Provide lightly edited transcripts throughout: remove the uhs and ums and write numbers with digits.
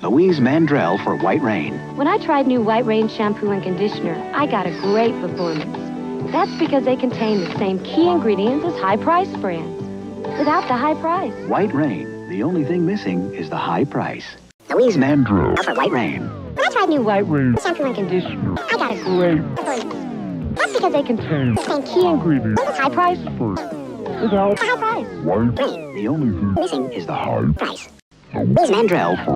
Louise Mandrell for White Rain. When I tried new White Rain shampoo and conditioner, I got a great performance. That's because they contain the same key ingredients as high-priced brands, without the high price. White Rain. The only thing missing is the high price. Louise Mandrell for White Rain. When I tried new White Rain shampoo and conditioner, I got a great performance. That's because they contain the same key ingredients as high-priced brands, without the high price. White Rain. The only thing missing is the high price. Louise Mandrell for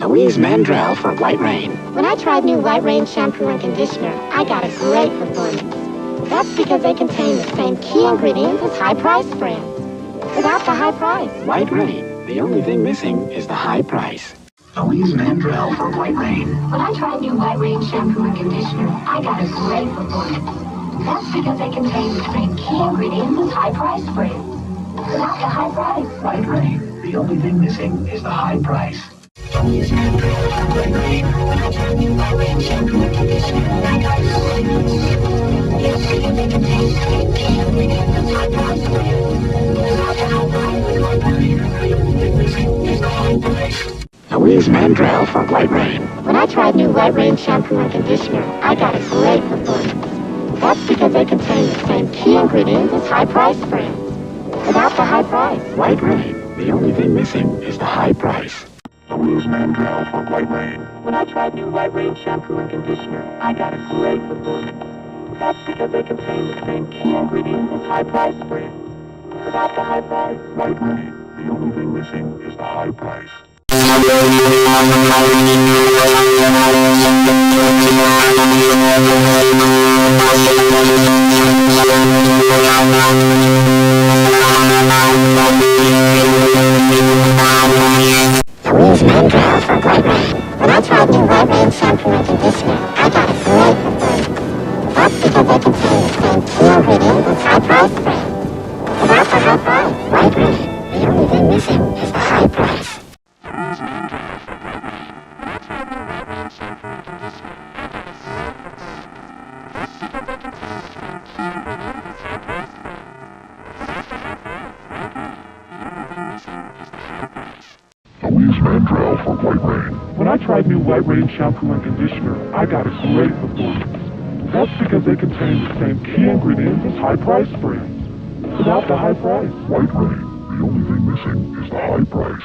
Louise Mandrell for White Rain. When I tried new White Rain shampoo and conditioner, I got a great performance. That's because they contain the same key ingredients as high-priced brands, without the high price. White Rain. The only thing missing is the high price. Louise Mandrell for White Rain. When I tried new White Rain shampoo and conditioner, I got a great performance. That's because they contain the same key ingredients as high-priced brands, without the high price. White Rain. The only thing missing is the high price. Louise Mandrell for White Rain. When I tried new White Rain shampoo and conditioner, I got a great performance. That's because they contain the same key ingredients as high-priced brands, without the high price. White Rain. The only thing missing is the high price. Louise Mandrell for White Rain. When I tried new White Rain shampoo and conditioner, I got a great performance. That's because they contain the same key ingredients as high-priced brands, without the high price. White Rain. The only thing missing is the high price. Louise Mandrell for White Rain. When I tried new White Rain shampoo and conditioner, I got a great performance. That's because they contain the same key ingredients as high-priced brands, without the high price. White Rain. The only thing missing is the high price. Louise Mandrell for White Rain. When I tried new White Rain shampoo and conditioner, I got a great performance. That's because they contain the same key ingredients as high-priced brands, without the high price. White Rain. The only thing missing is the high price. Louise Mandrell for White Rain. When I tried new White Rain shampoo and conditioner, I got a great performance. That's because they contain the same key ingredients as high-priced brands, without the high price. White Rain. The only thing missing is the high price.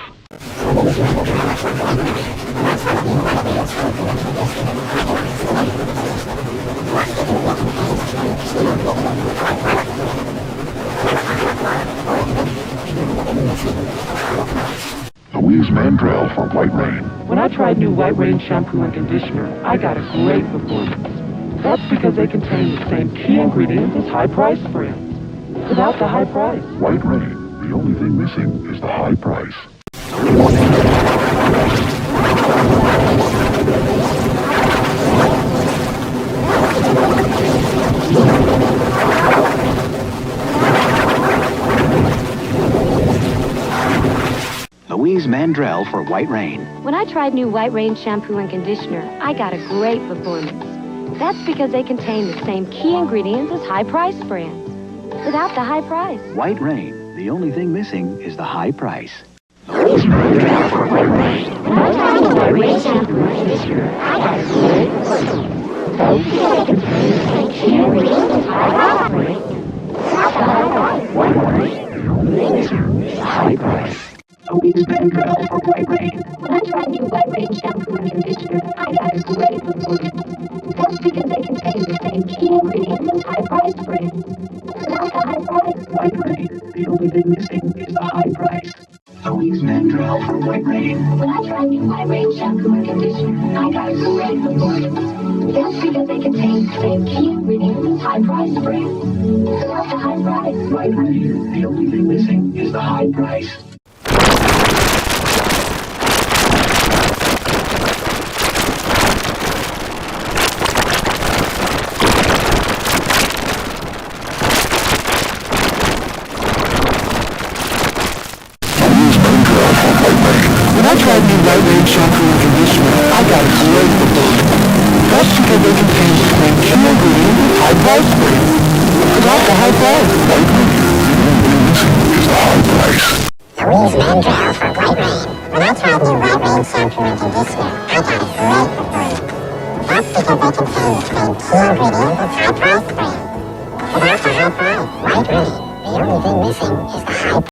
Louise Mandrell for White Rain. When I tried new White Rain shampoo and conditioner, I got a great performance. That's because they contain the same key ingredients as high-priced brands, without the high price. White Rain. The only thing missing is the high price. Louise Mandrell for White Rain. When I tried new White Rain shampoo and conditioner, I got a great performance. That's because they contain the same key ingredients as high-priced brands, without the high price. White Rain. The only thing missing is the high price. Louise Mandrell for White Rain. When I tried new White Rain shampoo and conditioner, I got a great performance. That's because they contain the same key ingredients as high-priced brands, without the high price. White Rain. The only thing missing is the high price. Louise Mandrell for White Rain. When I tried new White Rain shampoo and conditioner, I got a great performance. That's because they contain the same key ingredients as high-priced brands, without the high price. White Rain. The only thing missing is the high price. Louise Mandrell for White Rain. When I tried new White Rain shampoo and conditioner, I got a great performance. That's because they contain the same key ingredients as high-priced brands, without the high price. White Rain. The only thing missing is the high price. I tried new White Rain shampoo and conditioner. I got a great result. That's because they contain the same key ingredients as high price brands. Without the high price. White Rain is the high price. Louise Mandrell for White Rain. When I tried new White Rain shampoo and conditioner, I got a great result. That's because they contain the same key ingredients as high price brands. Without the high price, White Rain, the only thing missing is the high